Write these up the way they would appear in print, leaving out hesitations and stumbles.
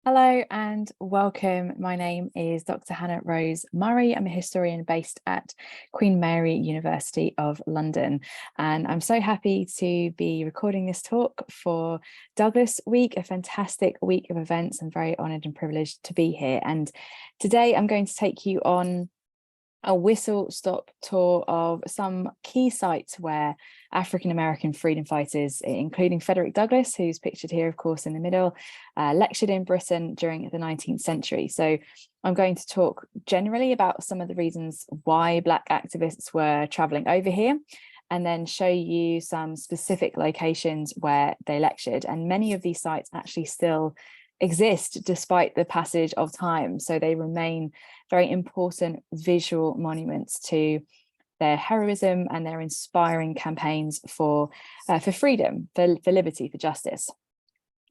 Hello and welcome. My name is Dr. Hannah Rose Murray. I'm a historian based at Queen Mary University of London, and I'm so happy to be recording this talk for Douglas Week, a fantastic week of events. I'm very honoured and privileged to be here. And today I'm going to take you on a whistle-stop tour of some key sites where African-American freedom fighters, including Frederick Douglass, who's pictured here, of course, in the middle, lectured in Britain during the 19th century. So I'm going to talk generally about some of the reasons why Black activists were travelling over here, and then show you some specific locations where they lectured. And many of these sites actually still exist despite the passage of time. So they remain very important visual monuments to their heroism and their inspiring campaigns for freedom, for liberty, for justice.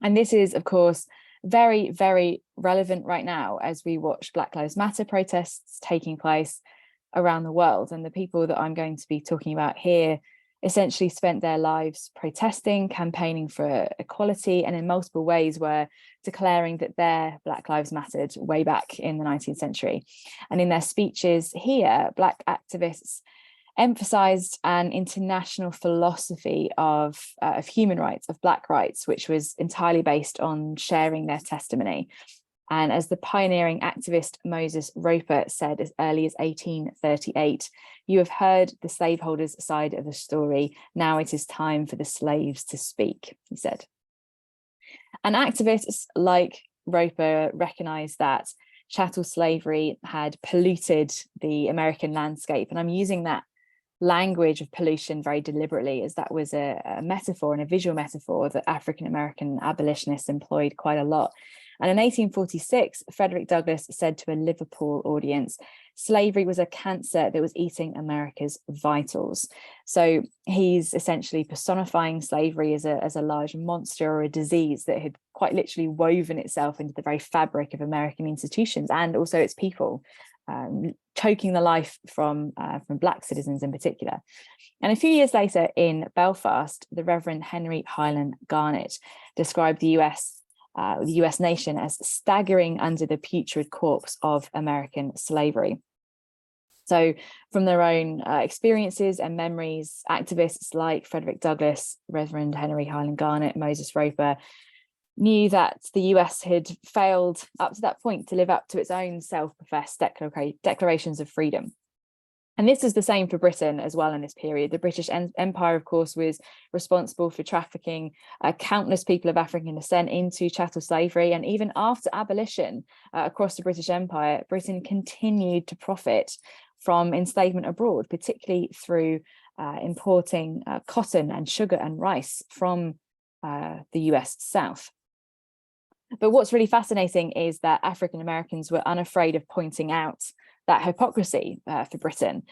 And this is, of course, very, very relevant right now as we watch Black Lives Matter protests taking place around the world. And the people that I'm going to be talking about here essentially spent their lives protesting, campaigning for equality, and in multiple ways were declaring that their Black lives mattered way back in the 19th century. And in their speeches here, Black activists emphasized an international philosophy of human rights, of Black rights, which was entirely based on sharing their testimony. And as the pioneering activist Moses Roper said as early as 1838, "You have heard the slaveholders' side of the story. Now it is time for the slaves to speak," he said. And activists like Roper recognized that chattel slavery had polluted the American landscape. And I'm using that language of pollution very deliberately, as that was a metaphor and a visual metaphor that African-American abolitionists employed quite a lot. And in 1846, Frederick Douglass said to a Liverpool audience, slavery was a cancer that was eating America's vitals. So he's essentially personifying slavery as a large monster or a disease that had quite literally woven itself into the very fabric of American institutions and also its people, choking the life from Black citizens in particular. And a few years later in Belfast, the Reverend Henry Highland Garnet described the US nation as staggering under the putrid corpse of American slavery. So from their own experiences and memories, activists like Frederick Douglass, Reverend Henry Highland Garnet, Moses Roper knew that the US had failed up to that point to live up to its own self-professed declarations of freedom. And this is the same for Britain as well in this period. The British Empire, of course, was responsible for trafficking countless people of African descent into chattel slavery. And even after abolition across the British Empire, Britain continued to profit from enslavement abroad, particularly through importing cotton and sugar and rice from the US South. But what's really fascinating is that African Americans were unafraid of pointing out that hypocrisy for Britain,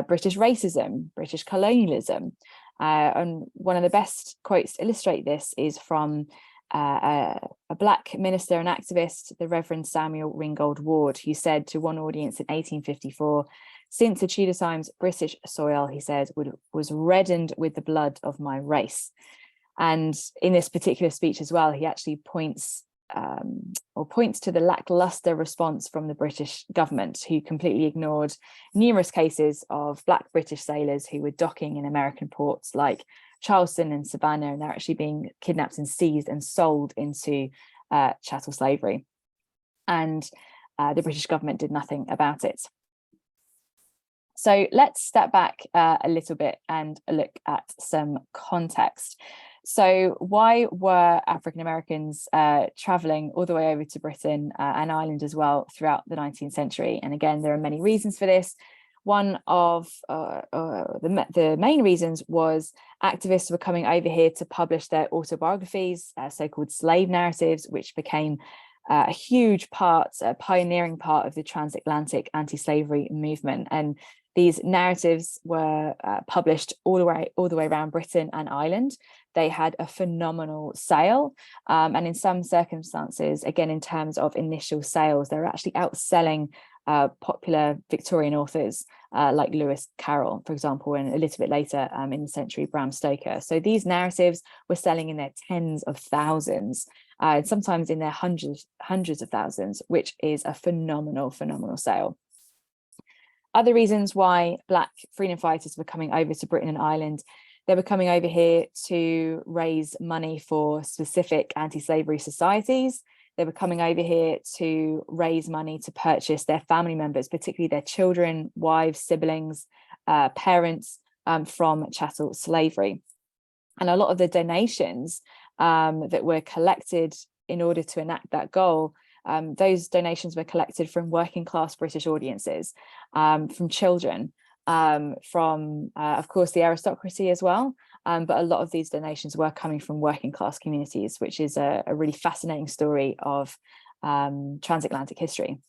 British racism, British colonialism. And one of the best quotes to illustrate this is from a Black minister and activist, the Reverend Samuel Ringgold Ward, who said to one audience in 1854, "Since the Tudor times, British soil," he said, "was reddened with the blood of my race." And in this particular speech as well, he actually points to the lackluster response from the British government, who completely ignored numerous cases of Black British sailors who were docking in American ports like Charleston and Savannah, and they're actually being kidnapped and seized and sold into chattel slavery. And the British government did nothing about it. So let's step back a little bit and look at some context. So why were African Americans traveling all the way over to Britain and Ireland as well throughout the 19th century? And again, there are many reasons for this. One of the main reasons was activists were coming over here to publish their autobiographies, so-called slave narratives, which became a huge part, a pioneering part of the transatlantic anti-slavery movement. And these narratives were published all the way around Britain and Ireland. They had a phenomenal sale, and in some circumstances, again, in terms of initial sales, they were actually outselling popular Victorian authors like Lewis Carroll, for example, and a little bit later in the century, Bram Stoker. So these narratives were selling in their tens of thousands, sometimes in their hundreds of thousands, which is a phenomenal sale. Other reasons why Black freedom fighters were coming over to Britain and Ireland: they were coming over here to raise money for specific anti-slavery societies. They were coming over here to raise money to purchase their family members, particularly their children, wives, siblings, parents, from chattel slavery. And a lot of the donations that were collected in order to enact that goal, those donations were collected from working class British audiences, from children, from, of course, the aristocracy as well. But a lot of these donations were coming from working class communities, which is a really fascinating story of transatlantic history.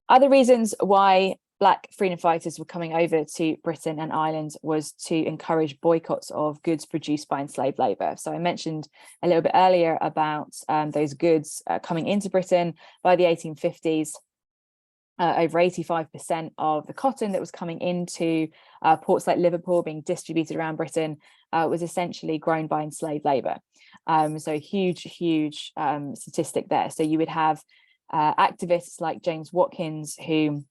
Other reasons why Black freedom fighters were coming over to Britain and Ireland was to encourage boycotts of goods produced by enslaved labour. So I mentioned a little bit earlier about those goods coming into Britain. By the 1850s, over 85% of the cotton that was coming into ports like Liverpool, being distributed around Britain, was essentially grown by enslaved labour. So huge statistic there. So you would have activists like James Watkins, who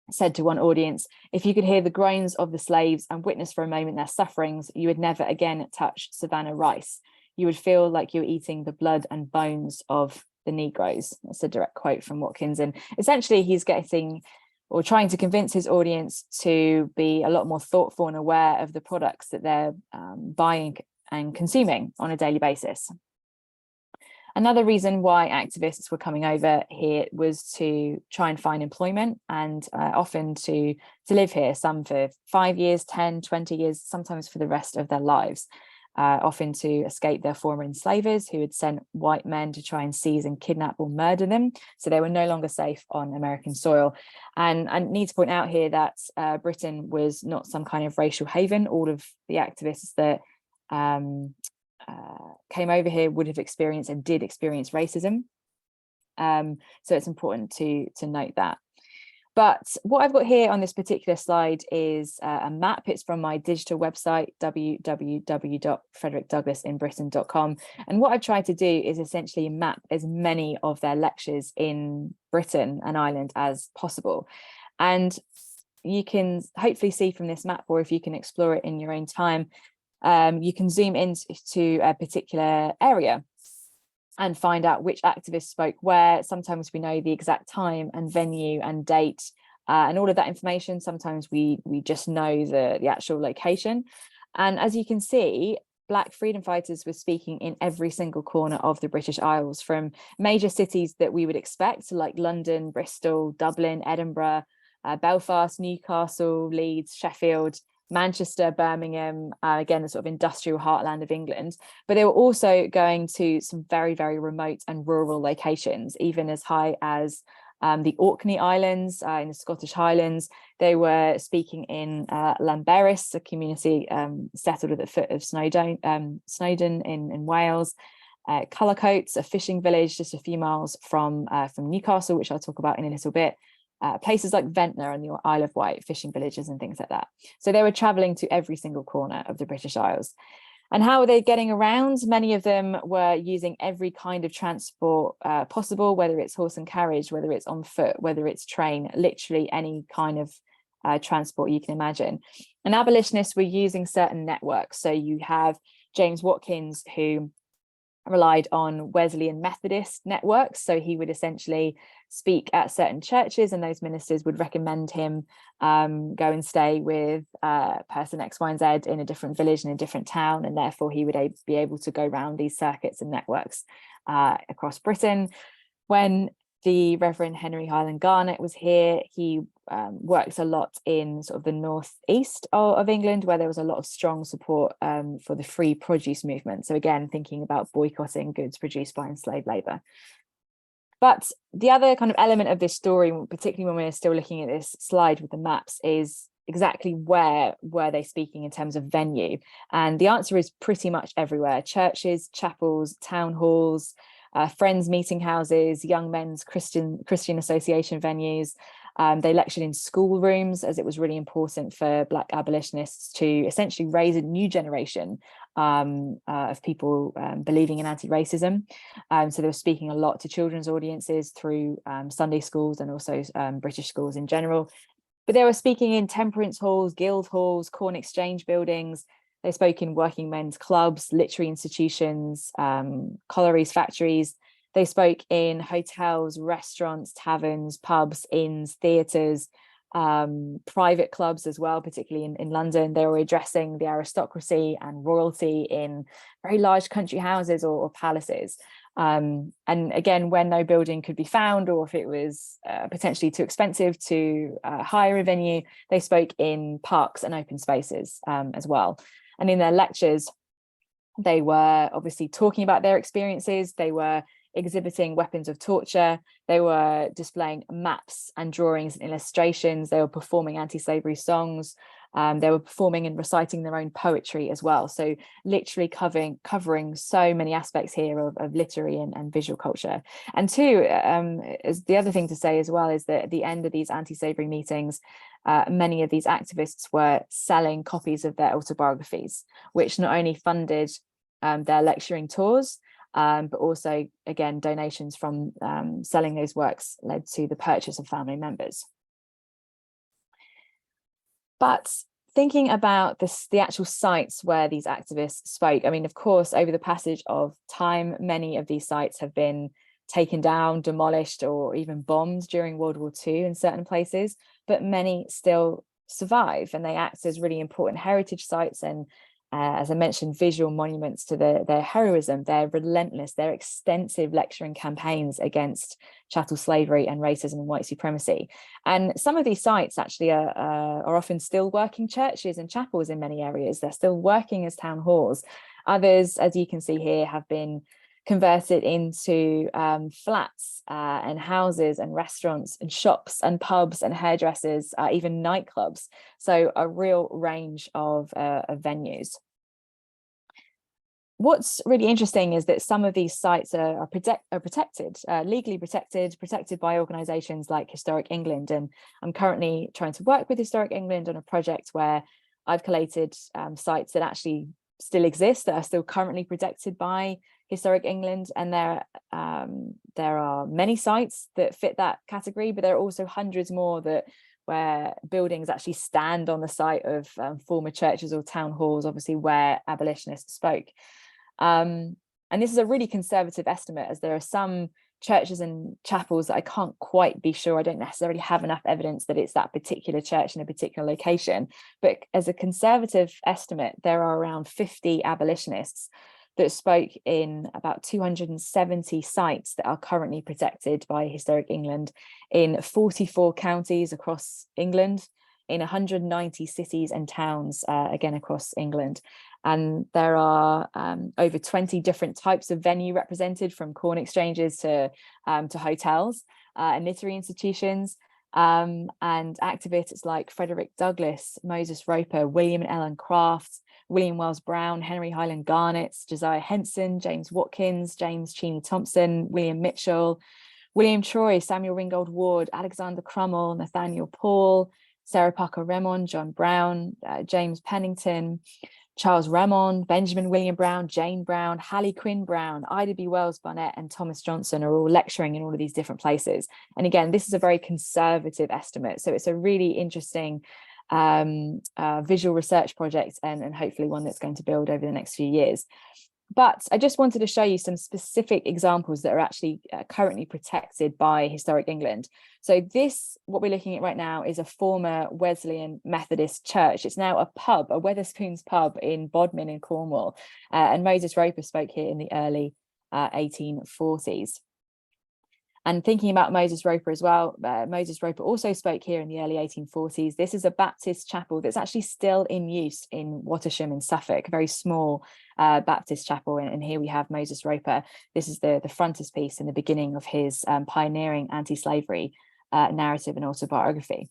said to one audience, "If you could hear the groans of the slaves and witness for a moment their sufferings, you would never again touch Savannah rice. You would feel like you're eating the blood and bones of the Negroes." That's a direct quote from Watkins. And essentially he's getting, or trying to convince his audience to be a lot more thoughtful and aware of the products that they're buying and consuming on a daily basis. Another reason why activists were coming over here was to try and find employment, and often to live here, some for 5 years, 10, 20 years, sometimes for the rest of their lives, often to escape their former enslavers who had sent white men to try and seize and kidnap or murder them. So they were no longer safe on American soil. And I need to point out here that Britain was not some kind of racial haven. All of the activists that came over here would have experienced and did experience racism. So it's important to note that. But what I've got here on this particular slide is a map. It's from my digital website, www.frederickdouglassinbritain.com. And what I've tried to do is essentially map as many of their lectures in Britain and Ireland as possible. And you can hopefully see from this map, or if you can explore it in your own time, you can zoom into a particular area and find out which activists spoke where. Sometimes we know the exact time and venue and date and all of that information. Sometimes we just know the actual location. And as you can see, Black freedom fighters were speaking in every single corner of the British Isles, from major cities that we would expect, like London, Bristol, Dublin, Edinburgh, Belfast, Newcastle, Leeds, Sheffield, Manchester, Birmingham, again, the sort of industrial heartland of England. But they were also going to some very, very remote and rural locations, even as high as the Orkney Islands in the Scottish Highlands. They were speaking in Llanberis, a community settled at the foot of Snowdon in Wales. Cullercoats, a fishing village just a few miles from Newcastle, which I'll talk about in a little bit. Places like Ventnor and the Isle of Wight, fishing villages and things like that. So they were traveling to every single corner of the British Isles. And how were they getting around? Many of them were using every kind of transport possible, whether it's horse and carriage, whether it's on foot, whether it's train, literally any kind of transport you can imagine. And abolitionists were using certain networks. So you have James Watkins, who relied on Wesleyan Methodist networks. So he would essentially speak at certain churches, and those ministers would recommend him go and stay with person X, Y, and Z in a different village in a different town, and therefore he would be able to go around these circuits and networks across Britain. When the Reverend Henry Highland Garnet was here, he worked a lot in sort of the northeast of England, where there was a lot of strong support for the free produce movement. So again, thinking about boycotting goods produced by enslaved labour. But the other kind of element of this story, particularly when we're still looking at this slide with the maps, is exactly where were they speaking in terms of venue? And the answer is pretty much everywhere: churches, chapels, town halls, friends meeting houses, young men's Christian association venues. They lectured in schoolrooms, as it was really important for Black abolitionists to essentially raise a new generation of people believing in anti-racism. So they were speaking a lot to children's audiences through Sunday schools and also British schools in general. But they were speaking in temperance halls, guild halls, corn exchange buildings. They spoke in working men's clubs, literary institutions, collieries, factories. They spoke in hotels, restaurants, taverns, pubs, inns, theatres, private clubs as well, particularly in London. They were addressing the aristocracy and royalty in very large country houses or palaces. And again, when no building could be found, or if it was potentially too expensive to hire a venue, they spoke in parks and open spaces as well. And in their lectures, they were obviously talking about their experiences. They were exhibiting weapons of torture. They were displaying maps and drawings and illustrations. They were performing anti-slavery songs. They were performing and reciting their own poetry as well. So literally covering so many aspects here of literary and visual culture. And two, is the other thing to say as well, is that at the end of these anti-slavery meetings, many of these activists were selling copies of their autobiographies, which not only funded their lecturing tours, but also, again, donations from selling those works led to the purchase of family members. But thinking about the actual sites where these activists spoke, I mean, of course, over the passage of time, many of these sites have been taken down, demolished, or even bombed during World War II in certain places, but many still survive, and they act as really important heritage sites and, as I mentioned, visual monuments to their heroism, their relentless, their extensive lecturing campaigns against chattel slavery and racism and white supremacy. And some of these sites actually are often still working churches and chapels in many areas. They're still working as town halls. Others, as you can see here, have been converted into flats and houses and restaurants and shops and pubs and hairdressers, even nightclubs. So a real range of venues. What's really interesting is that some of these sites are protected, legally protected by organisations like Historic England. And I'm currently trying to work with Historic England on a project where I've collated sites that actually still exist, that are still currently protected by Historic England. And there are many sites that fit that category, but there are also hundreds more where buildings actually stand on the site of former churches or town halls, obviously where abolitionists spoke. And this is a really conservative estimate, as there are some churches and chapels that I can't quite be sure. I don't necessarily have enough evidence that it's that particular church in a particular location. But as a conservative estimate, there are around 50 abolitionists that spoke in about 270 sites that are currently protected by Historic England in 44 counties across England, in 190 cities and towns, again, across England. And there are over 20 different types of venue represented, from corn exchanges to hotels and literary institutions. And activists like Frederick Douglass, Moses Roper, William and Ellen Craft, William Wells Brown, Henry Highland Garnet, Josiah Henson, James Watkins, James Cheney Thompson, William Mitchell, William Troy, Samuel Ringgold Ward, Alexander Crummell, Nathaniel Paul, Sarah Parker Remond, John Brown, James Pennington, Charles Remond, Benjamin William Brown, Jane Brown, Hallie Quinn Brown, Ida B. Wells Barnett, and Thomas Johnson are all lecturing in all of these different places. And again, this is a very conservative estimate, so it's a really interesting visual research project, and hopefully one that's going to build over the next few years. But I just wanted to show you some specific examples that are actually currently protected by Historic England. So this, what we're looking at right now, is a former Wesleyan Methodist church. It's now a pub, a Wetherspoons pub in Bodmin in Cornwall. And Moses Roper spoke here in the early 1840s. And thinking about Moses Roper as well, Moses Roper also spoke here in the early 1840s. This is a Baptist chapel that's actually still in use in Wattisham in Suffolk, a very small Baptist chapel. And here we have Moses Roper. This is the frontispiece in the beginning of his pioneering anti-slavery narrative and autobiography.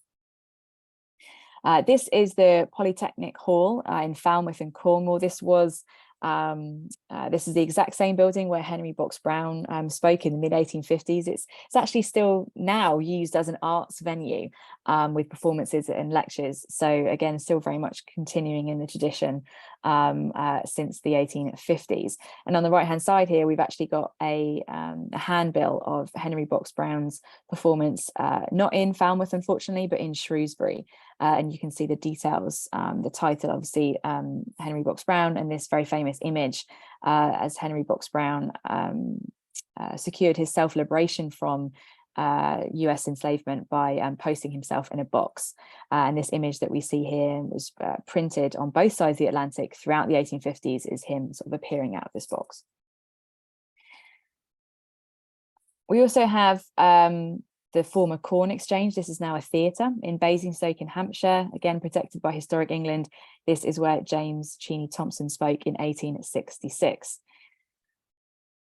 This is the Polytechnic Hall in Falmouth in Cornwall. This was This is the exact same building where Henry Box Brown spoke in the mid-1850s. It's actually still now used as an arts venue with performances and lectures. So again, still very much continuing in the tradition since the 1850s. And on the right-hand side here, we've actually got a handbill of Henry Box Brown's performance, not in Falmouth, unfortunately, but in Shrewsbury. And you can see the details, the title, obviously, Henry Box Brown, and this very famous image as Henry Box Brown secured his self-liberation from US enslavement by posting himself in a box. And this image that we see here was printed on both sides of the Atlantic throughout the 1850s, is him sort of appearing out of this box. We also have the former Corn Exchange. This is now a theatre in Basingstoke in Hampshire, again protected by Historic England. This is where James Cheney Thompson spoke in 1866.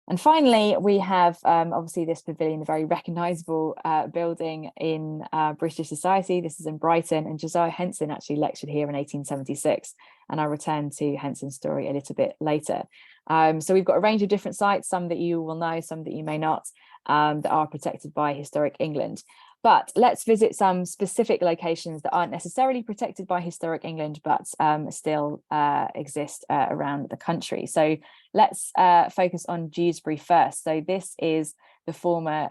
And finally, we have obviously this pavilion, a very recognisable building in British society. This is in Brighton, and Josiah Henson actually lectured here in 1876. And I'll return to Henson's story a little bit later. So we've got a range of different sites, some that you will know, some that you may not, that are protected by Historic England. But let's visit some specific locations that aren't necessarily protected by Historic England, but still exist around the country. So let's focus on Dewsbury first. So this is the former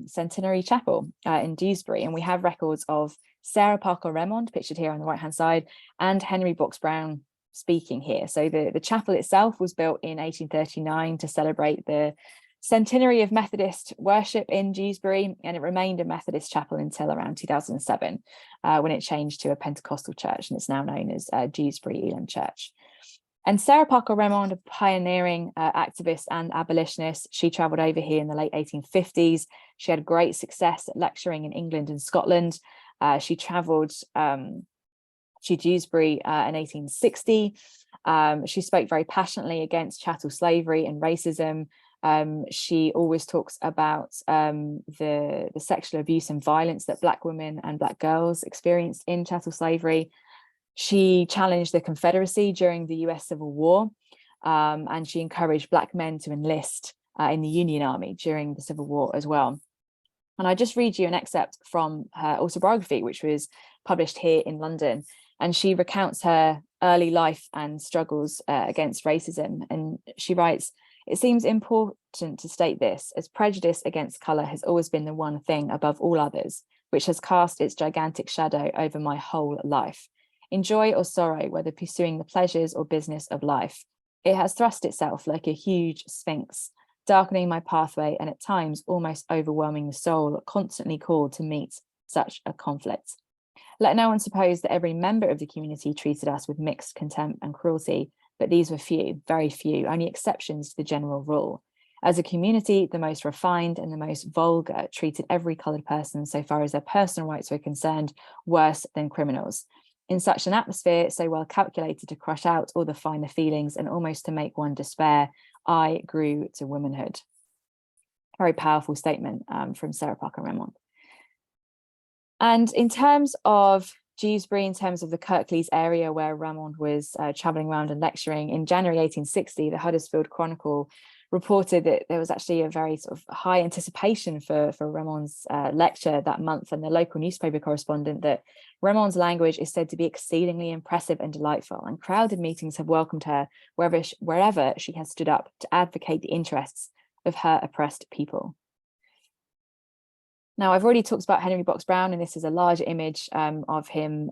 Centenary Chapel in Dewsbury, and we have records of Sarah Parker Remond, pictured here on the right-hand side, and Henry Box Brown speaking here. So the chapel itself was built in 1839 to celebrate the centenary of Methodist worship in Dewsbury, and it remained a Methodist chapel until around 2007, when it changed to a Pentecostal church, and it's now known as Dewsbury Elim Church. And Sarah Parker Remond, a pioneering activist and abolitionist, she travelled over here in the late 1850s. She had great success at lecturing in England and Scotland. She travelled to Dewsbury in 1860. She spoke very passionately against chattel slavery and racism. She always talks about the sexual abuse and violence that Black women and Black girls experienced in chattel slavery. She challenged the Confederacy during the US Civil War, and she encouraged Black men to enlist in the Union Army during the Civil War as well. And I just read you an excerpt from her autobiography, which was published here in London. And she recounts her early life and struggles against racism. And she writes, "It seems important to state this, as prejudice against colour has always been the one thing above all others, which has cast its gigantic shadow over my whole life. In joy or sorrow, whether pursuing the pleasures or business of life, it has thrust itself like a huge sphinx, darkening my pathway and at times almost overwhelming the soul constantly called to meet such a conflict. Let no one suppose that every member of the community treated us with mixed contempt and cruelty, but these were few, very few, only exceptions to the general rule. As a community, the most refined and the most vulgar treated every coloured person, so far as their personal rights were concerned, worse than criminals. In such an atmosphere, so well calculated to crush out all the finer feelings and almost to make one despair, I grew to womanhood." Very powerful statement from Sarah Parker Remond. And in terms of Dewsbury, in terms of the Kirklees area where Remond was travelling around and lecturing, in January 1860, the Huddersfield Chronicle reported that there was actually a very sort of high anticipation for Remond's lecture that month, and the local newspaper correspondent that Remond's language is said to be exceedingly impressive and delightful, and crowded meetings have welcomed her wherever she has stood up to advocate the interests of her oppressed people. Now, I've already talked about Henry Box Brown, and this is a larger image of him,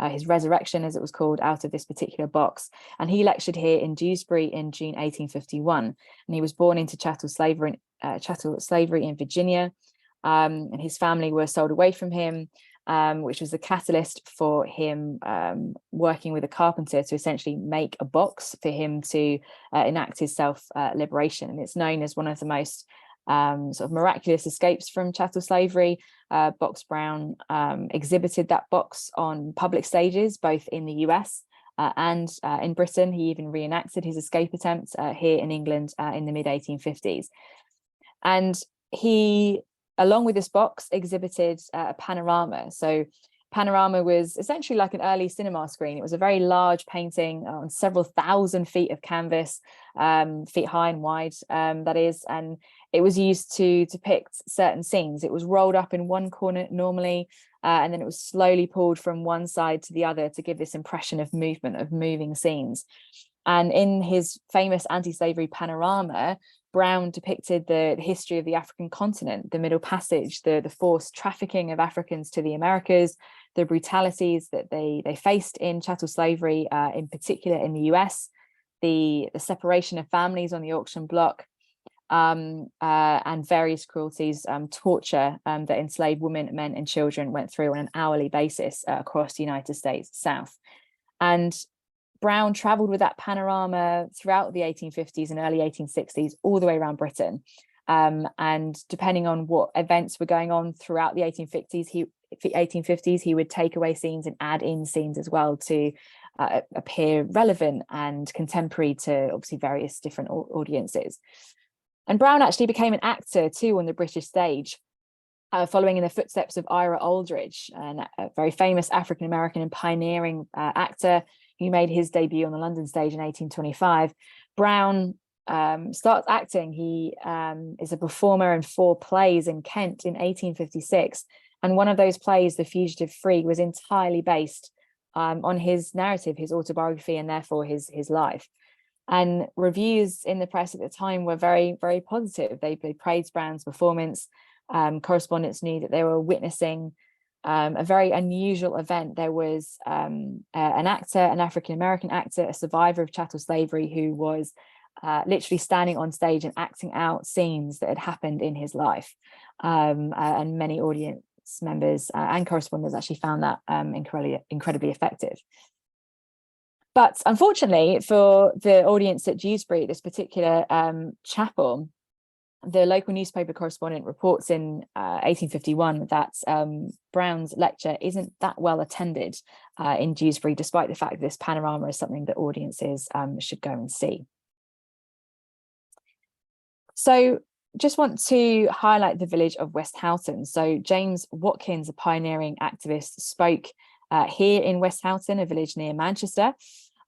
his resurrection, as it was called, out of this particular box. And he lectured here in Dewsbury in June 1851. And he was born into chattel slavery in Virginia. And his family were sold away from him, which was the catalyst for him working with a carpenter to essentially make a box for him to enact his self-liberation. And it's known as one of the most sort of miraculous escapes from chattel slavery. Box Brown exhibited that box on public stages, both in the US and in Britain. He even reenacted his escape attempt here in England in the mid-1850s. And he, along with this box, exhibited a panorama. So Panorama was essentially like an early cinema screen. It was a very large painting on several thousand feet of canvas, feet high and wide, that is, and it was used to depict certain scenes. It was rolled up in one corner normally, and then it was slowly pulled from one side to the other to give this impression of movement, of moving scenes. And in his famous anti-slavery panorama, Brown depicted the history of the African continent, the Middle Passage, the forced trafficking of Africans to the Americas, the brutalities that they faced in chattel slavery, in particular in the US, the separation of families on the auction block, and various cruelties, torture that enslaved women, men, and children went through on an hourly basis across the United States South. And Brown traveled with that panorama throughout the 1850s and early 1860s, all the way around Britain. And depending on what events were going on throughout the 1850s, he would take away scenes and add in scenes as well to appear relevant and contemporary to obviously various different audiences. And Brown actually became an actor too on the British stage, following in the footsteps of Ira Aldridge, a very famous African-American and pioneering actor who made his debut on the London stage in 1825. Brown starts acting. He is a performer in 4 plays in Kent in 1856. And one of those plays, The Fugitive Free, was entirely based on his narrative, his autobiography, and therefore his life. And reviews in the press at the time were very, very positive. They praised Brown's performance. Correspondents knew that they were witnessing a very unusual event. There was an actor, an African-American actor, a survivor of chattel slavery, who was literally standing on stage and acting out scenes that had happened in his life. And many audience members and correspondents actually found that incredibly effective. But unfortunately for the audience at Dewsbury, this particular chapel, the local newspaper correspondent reports in 1851 that Brown's lecture isn't that well attended in Dewsbury, despite the fact that this panorama is something that audiences should go and see. So just want to highlight the village of Westhoughton. So James Watkins, a pioneering activist, spoke here in Westhoughton, a village near Manchester.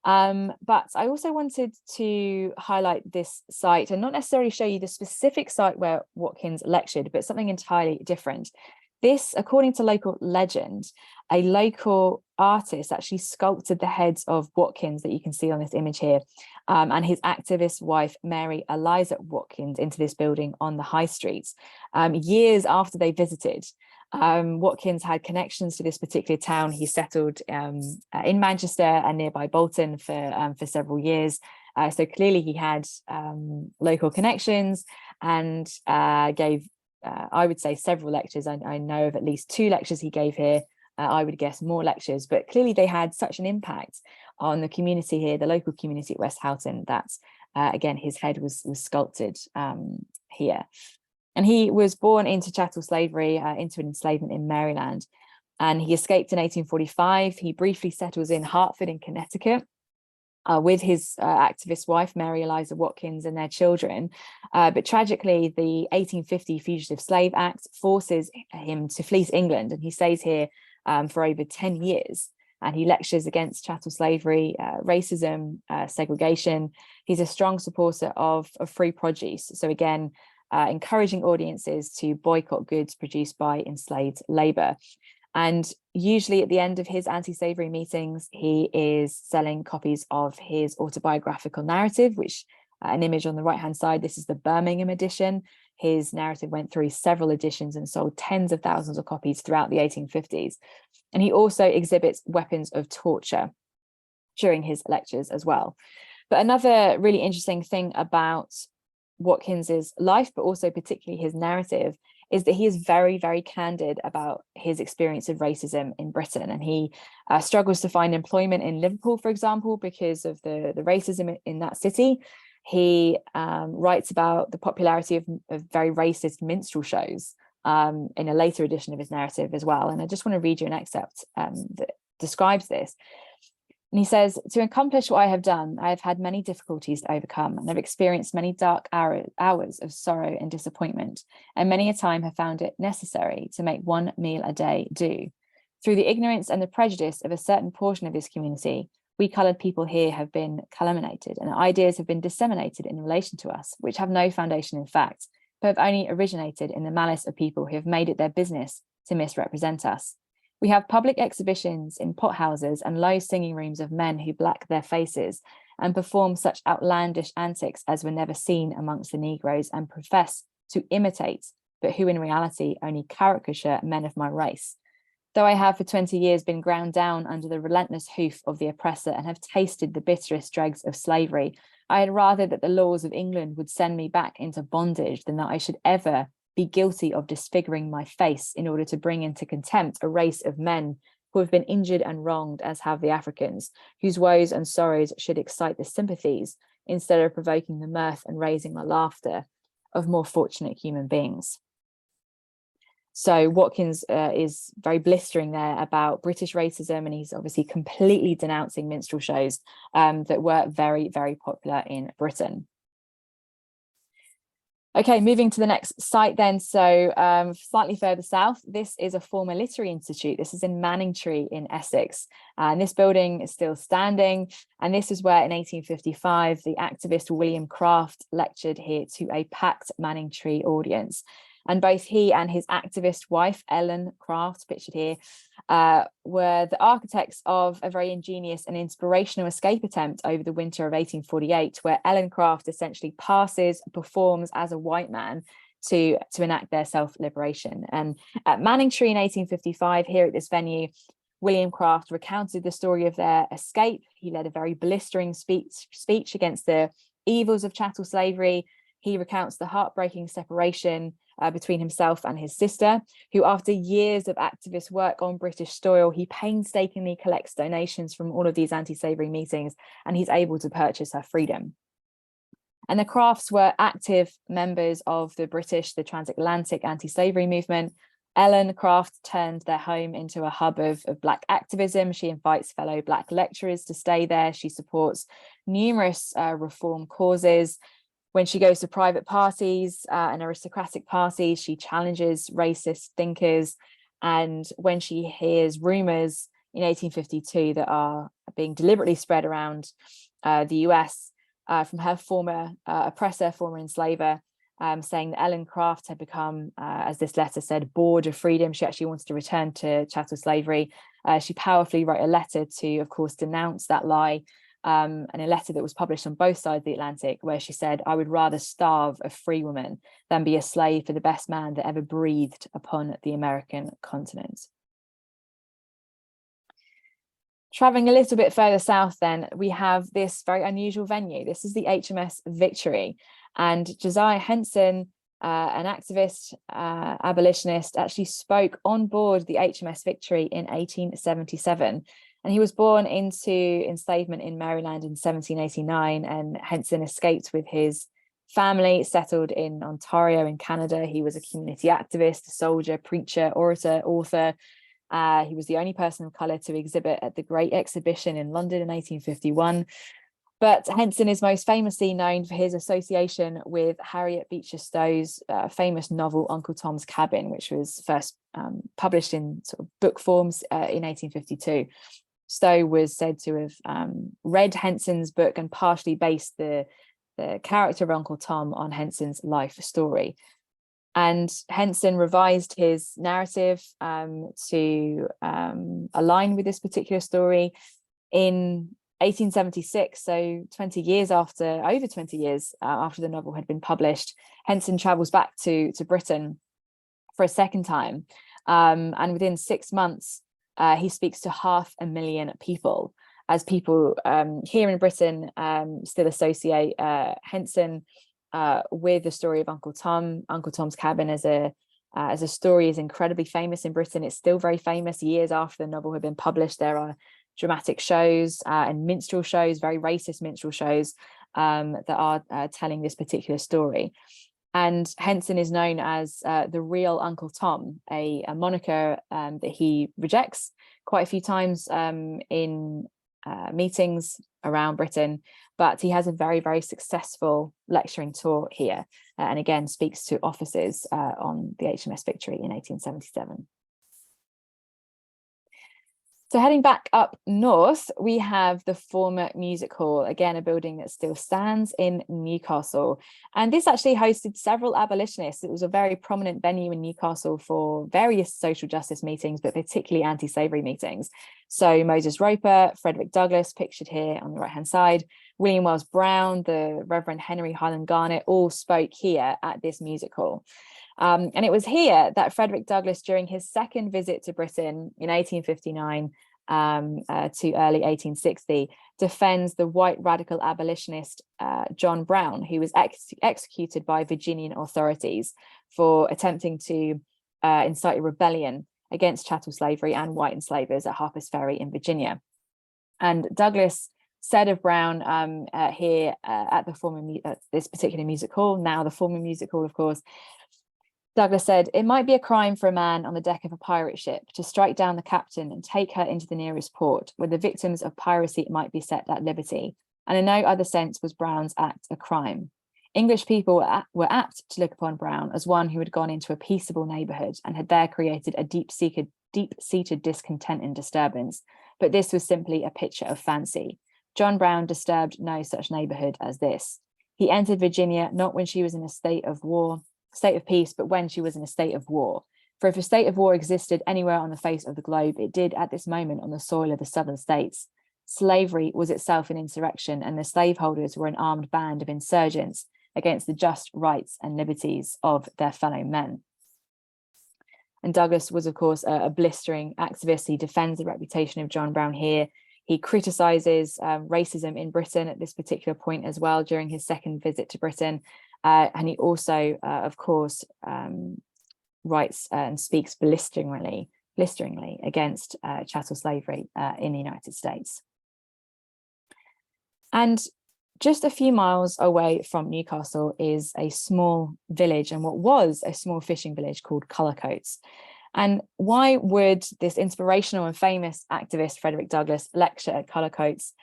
But I also wanted to highlight this site and not necessarily show you the specific site where Watkins lectured, but something entirely different. This, according to local legend, a local artist actually sculpted the heads of Watkins that you can see on this image here, and his activist wife, Mary Eliza Watkins, into this building on the High Street. Years after they visited, Watkins had connections to this particular town. He settled in Manchester and nearby Bolton for several years. So clearly he had local connections and gave, I would say, several lectures. I know of at least 2 lectures he gave here. I would guess more lectures, but clearly they had such an impact on the community here, the local community at Westhoughton, that again, his head was sculpted here. And he was born into chattel slavery, into an enslavement in Maryland. And he escaped in 1845. He briefly settles in Hartford in Connecticut with his activist wife, Mary Eliza Watkins, and their children. But tragically, the 1850 Fugitive Slave Act forces him to flee England, and he stays here for over 10 years. And he lectures against chattel slavery, racism, segregation. He's a strong supporter of free produce. So again, encouraging audiences to boycott goods produced by enslaved labor. And usually at the end of his anti-slavery meetings, he is selling copies of his autobiographical narrative, which an image on the right-hand side, this is the Birmingham edition. His narrative went through several editions and sold tens of thousands of copies throughout the 1850s. And he also exhibits weapons of torture during his lectures as well. But another really interesting thing about Watkins's life, but also particularly his narrative, is that he is very, very candid about his experience of racism in Britain. And he struggles to find employment in Liverpool, for example, because of the racism in that city. He writes about the popularity of very racist minstrel shows in a later edition of his narrative as well. And I just want to read you an excerpt that describes this. And he says, "To accomplish what I have done, I have had many difficulties to overcome, and have experienced many dark hours of sorrow and disappointment, and many a time have found it necessary to make one meal a day do. Through the ignorance and the prejudice of a certain portion of this community, we coloured people here have been calumniated, and ideas have been disseminated in relation to us, which have no foundation in fact, but have only originated in the malice of people who have made it their business to misrepresent us. We have public exhibitions in pothouses and low singing rooms of men who black their faces and perform such outlandish antics as were never seen amongst the Negroes and profess to imitate, but who in reality only caricature men of my race. Though I have for 20 years been ground down under the relentless hoof of the oppressor and have tasted the bitterest dregs of slavery, I had rather that the laws of England would send me back into bondage than that I should ever be guilty of disfiguring my face in order to bring into contempt a race of men who have been injured and wronged as have the Africans, whose woes and sorrows should excite the sympathies instead of provoking the mirth and raising the laughter of more fortunate human beings. So Watkins is very blistering there about British racism, and he's obviously completely denouncing minstrel shows that were very, very popular in Britain. Okay, moving to the next site then. So slightly further south, this is a former literary institute. This is in Manningtree in Essex. And this building is still standing. And this is where in 1855, the activist William Craft lectured here to a packed Manningtree audience. And both he and his activist wife, Ellen Craft, pictured here, were the architects of a very ingenious and inspirational escape attempt over the winter of 1848, where Ellen Craft essentially performs as a white man to enact their self-liberation. And at Manningtree in 1855, here at this venue, William Craft recounted the story of their escape. He led a very blistering speech against the evils of chattel slavery. He recounts the heartbreaking separation between himself and his sister, who after years of activist work on British soil, he painstakingly collects donations from all of these anti-slavery meetings, and he's able to purchase her freedom. And the Crafts were active members of the transatlantic anti-slavery movement. Ellen Craft turned their home into a hub of Black activism. She invites fellow Black lecturers to stay there. She supports numerous reform causes. When she goes to private parties and aristocratic parties, she challenges racist thinkers. And when she hears rumors in 1852 that are being deliberately spread around the US from her former oppressor, former enslaver, saying that Ellen Craft had become, as this letter said, bored of freedom. She actually wanted to return to chattel slavery. She powerfully wrote a letter to, of course, denounce that lie. And a letter that was published on both sides of the Atlantic, where she said, "I would rather starve a free woman than be a slave for the best man that ever breathed upon the American continent." Traveling a little bit further south then, we have this very unusual venue. This is the HMS Victory, and Josiah Henson, an activist, abolitionist, actually spoke on board the HMS Victory in 1877. And he was born into enslavement in Maryland in 1789, and Henson escaped with his family, settled in Ontario in Canada. He was a community activist, a soldier, preacher, orator, author. He was the only person of colour to exhibit at the Great Exhibition in London in 1851. But Henson is most famously known for his association with Harriet Beecher Stowe's famous novel Uncle Tom's Cabin, which was first published in sort of book forms in 1852. Stowe was said to have read Henson's book and partially based the character of Uncle Tom on Henson's life story. And Henson revised his narrative to align with this particular story in 1876, so over 20 years after the novel had been published. Henson travels back to Britain for a second time, and within 6 months, he speaks to 500,000 people, as people here in Britain still associate Henson with the story of Uncle Tom. Uncle Tom's Cabin as a story is incredibly famous in Britain. It's still very famous years after the novel had been published. There are dramatic shows and minstrel shows, very racist minstrel shows that are telling this particular story. And Henson is known as the real Uncle Tom, a moniker that he rejects quite a few times in meetings around Britain, but he has a very, very successful lecturing tour here, and again speaks to officers on the HMS Victory in 1877. So heading back up north, we have the former Music Hall, again, a building that still stands in Newcastle. And this actually hosted several abolitionists. It was a very prominent venue in Newcastle for various social justice meetings, but particularly anti-slavery meetings. So Moses Roper, Frederick Douglass, pictured here on the right-hand side, William Wells Brown, the Reverend Henry Highland Garnet, all spoke here at this music hall. And it was here that Frederick Douglass, during his second visit to Britain in 1859 to early 1860, defends the white radical abolitionist John Brown, who was executed by Virginian authorities for attempting to incite a rebellion against chattel slavery and white enslavers at Harper's Ferry in Virginia. And Douglass said of Brown here at the former this particular music hall, now the former music hall, of course, Douglass said, "It might be a crime for a man on the deck of a pirate ship to strike down the captain and take her into the nearest port, where the victims of piracy might be set at liberty. And in no other sense was Brown's act a crime. English people were apt to look upon Brown as one who had gone into a peaceable neighbourhood and had there created a deep-seated discontent and disturbance. But this was simply a picture of fancy. John Brown disturbed no such neighbourhood as this. He entered Virginia not when she was in a state of peace, but when she was in a state of war. For if a state of war existed anywhere on the face of the globe, it did at this moment on the soil of the southern states. Slavery was itself an insurrection, and the slaveholders were an armed band of insurgents against the just rights and liberties of their fellow men." And Douglass was, of course, a blistering activist. He defends the reputation of John Brown here. He criticizes racism in Britain at this particular point as well during his second visit to Britain. And he also, of course, writes and speaks blisteringly against chattel slavery in the United States. And just a few miles away from Newcastle is a small village, and what was a small fishing village called Cullercoats. And why would this inspirational and famous activist Frederick Douglass lecture at Cullercoats,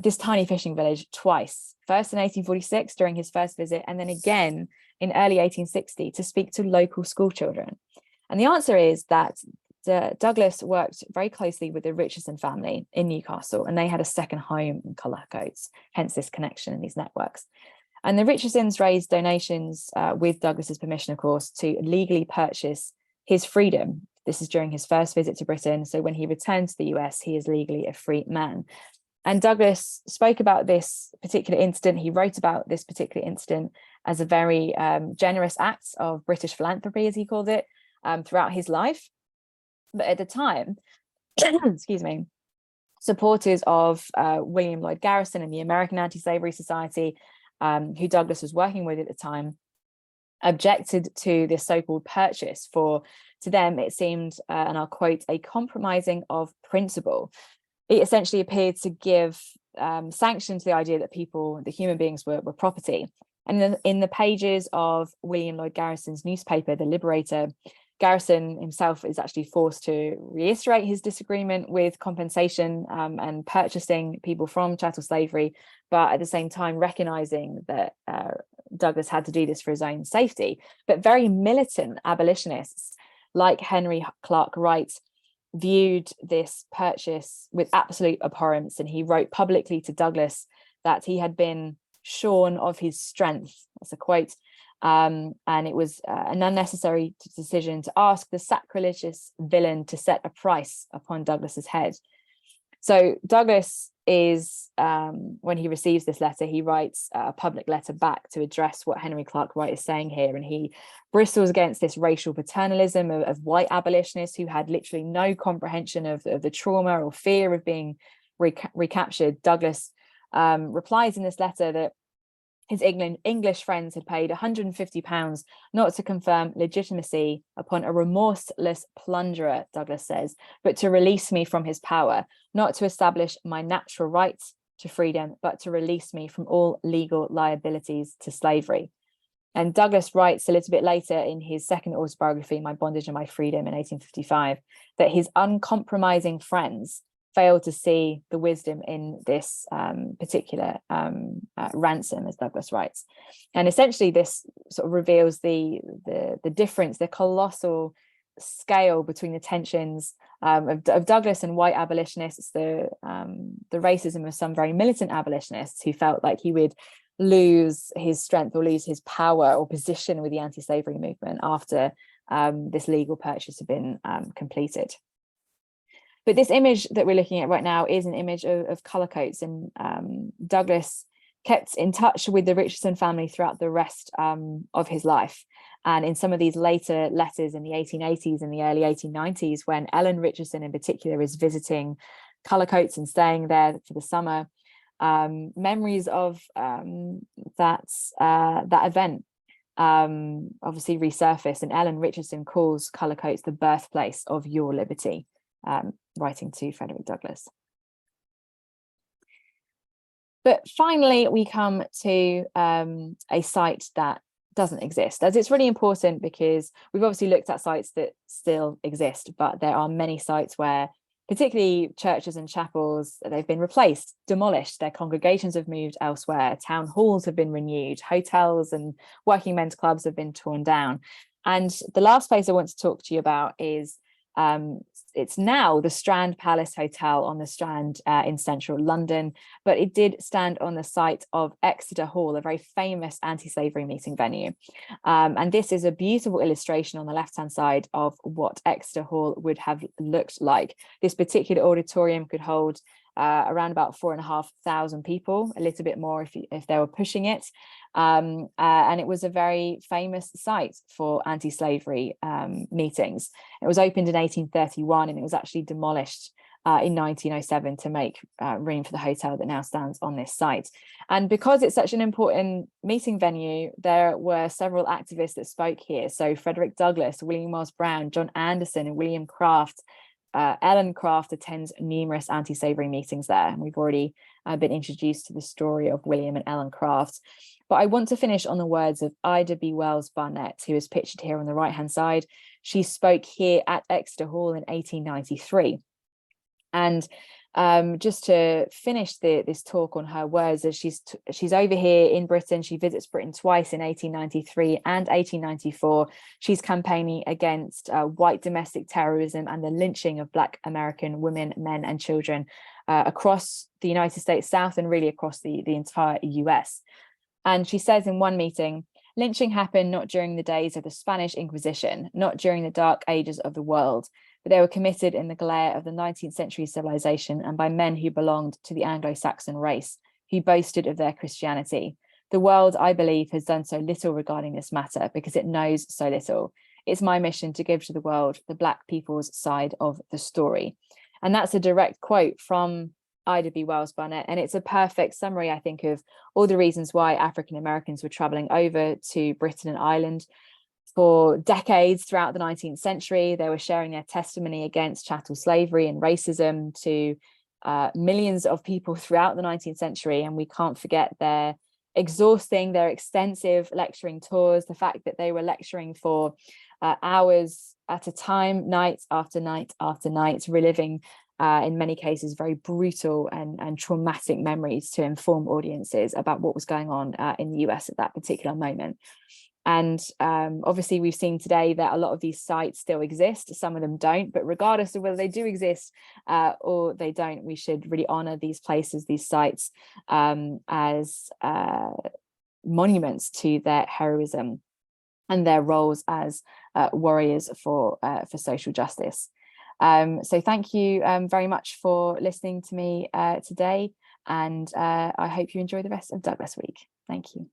this tiny fishing village, twice? First in 1846 during his first visit, and then again in early 1860 to speak to local school children. And the answer is that Douglass worked very closely with the Richardson family in Newcastle, and they had a second home in Cullercoats, hence this connection and these networks. And the Richardsons raised donations with Douglass's permission, of course, to legally purchase his freedom. This is during his first visit to Britain. So when he returned to the US, he is legally a free man. And Douglass spoke about this particular incident. He wrote about this particular incident as a very generous act of British philanthropy, as he called it, throughout his life. But at the time, excuse me, supporters of William Lloyd Garrison and the American Anti-Slavery Society, who Douglass was working with at the time, objected to this so-called purchase for, to them, it seemed, and I'll quote, a compromising of principle. It essentially appeared to give sanction to the idea that the human beings were property. And in the pages of William Lloyd Garrison's newspaper, The Liberator, Garrison himself is actually forced to reiterate his disagreement with compensation and purchasing people from chattel slavery, but at the same time recognizing that Douglass had to do this for his own safety. But very militant abolitionists like Henry Clark Wright viewed this purchase with absolute abhorrence, and he wrote publicly to Douglass that he had been shorn of his strength. That's a quote. And it was an unnecessary decision to ask the sacrilegious villain to set a price upon Douglass's head. So Douglass is, when he receives this letter, he writes a public letter back to address what Henry Clark Wright is saying here. And he bristles against this racial paternalism of white abolitionists who had literally no comprehension of the trauma or fear of being recaptured. Douglass replies in this letter that his English friends had paid £150 not to confirm legitimacy upon a remorseless plunderer, Douglass says, but to release me from his power, not to establish my natural rights to freedom, but to release me from all legal liabilities to slavery. And Douglass writes a little bit later in his second autobiography, My Bondage and My Freedom, in 1855, that his uncompromising friends failed to see the wisdom in this particular ransom, as Douglass writes. And essentially this sort of reveals the difference, the colossal scale between the tensions of Douglass and white abolitionists, the racism of some very militant abolitionists who felt like he would lose his strength or lose his power or position with the anti-slavery movement after this legal purchase had been completed. But this image that we're looking at right now is an image of colour coats, and Douglass kept in touch with the Richardson family throughout the rest of his life. And in some of these later letters in the 1880s and the early 1890s, when Ellen Richardson in particular is visiting Cullercoats and staying there for the summer, memories of that event obviously resurface, and Ellen Richardson calls Cullercoats the birthplace of your liberty, writing to Frederick Douglass. But finally, we come to a site that doesn't exist, as it's really important because we've obviously looked at sites that still exist, but there are many sites where, particularly churches and chapels, they've been replaced, demolished, their congregations have moved elsewhere, town halls have been renewed, hotels and working men's clubs have been torn down. And the last place I want to talk to you about is it's now the Strand Palace Hotel on the Strand in central London, but it did stand on the site of Exeter Hall, a very famous anti-slavery meeting venue. And this is a beautiful illustration on the left-hand side of what Exeter Hall would have looked like. This particular auditorium could hold around about 4,500 people, a little bit more if they were pushing it. And it was a very famous site for anti-slavery meetings. It was opened in 1831 and it was actually demolished in 1907 to make room for the hotel that now stands on this site. And because it's such an important meeting venue, there were several activists that spoke here. So Frederick Douglass, William Wells Brown, John Anderson, and William Craft. Ellen Craft attends numerous anti-slavery meetings there, and we've already been introduced to the story of William and Ellen Craft. But I want to finish on the words of Ida B. Wells Barnett, who is pictured here on the right-hand side. She spoke here at Exeter Hall in 1893. And just to finish this talk on her words, as she's over here in Britain, she visits Britain twice in 1893 and 1894. She's campaigning against white domestic terrorism and the lynching of Black American women, men and children across the United States South and really across the entire US. And she says in one meeting, lynching happened not during the days of the Spanish Inquisition, not during the dark ages of the world, but they were committed in the glare of the 19th century civilization and by men who belonged to the Anglo-Saxon race, who boasted of their Christianity. The world, I believe, has done so little regarding this matter because it knows so little. It's my mission to give to the world the Black people's side of the story. And that's a direct quote from Ida B. Wells Barnett, and it's a perfect summary, I think, of all the reasons why African Americans were traveling over to Britain and Ireland for decades throughout the 19th century. They were sharing their testimony against chattel slavery and racism to millions of people throughout the 19th century, and we can't forget their exhausting, their extensive lecturing tours, the fact that they were lecturing for hours at a time, night after night after night, reliving in many cases very brutal and traumatic memories to inform audiences about what was going on in the US at that particular moment. And obviously we've seen today that a lot of these sites still exist, some of them don't, but regardless of whether they do exist or they don't, we should really honor these places, these sites as monuments to their heroism and their roles as warriors for social justice. So thank you very much for listening to me today, and I hope you enjoy the rest of Douglass Week. Thank you.